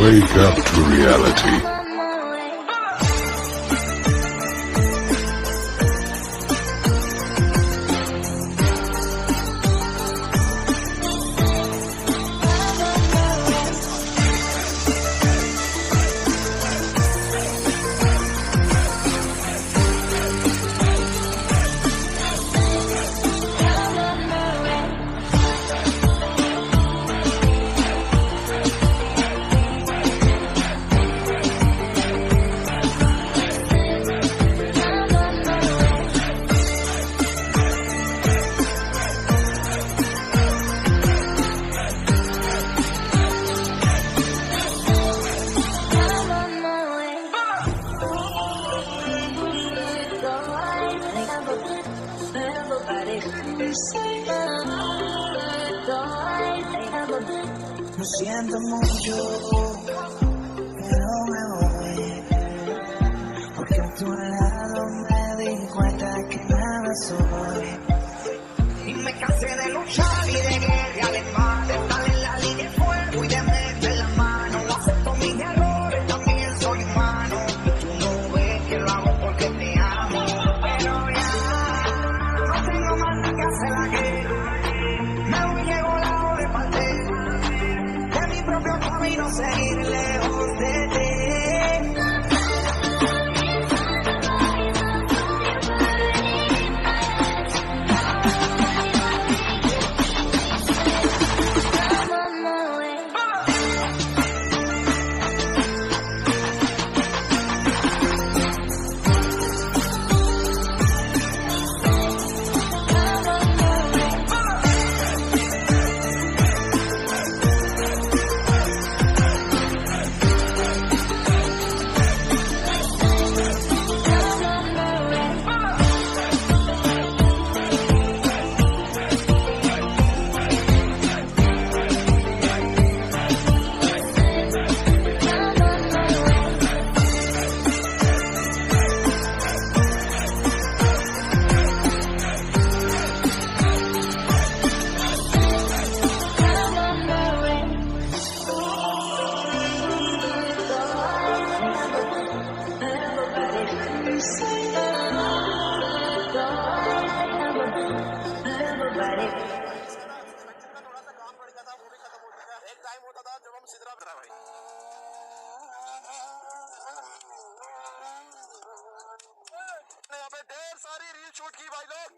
Wake up to reality. Lo siento mucho, pero me voy, porque a tu lado me di cuenta que nada soy. Y me cansé de luchar y de guerra, de mal, de estar en la línea de fuego y de meter la mano. No acepto mis errores, también soy humano. Tú no ves que lo hago porque te amo, pero ya no tengo más nada que hacer aquí. Me voy, llegó la hora de partir. Mi propio camino, seguir lejos de ti.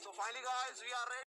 So finally guys, we are ready.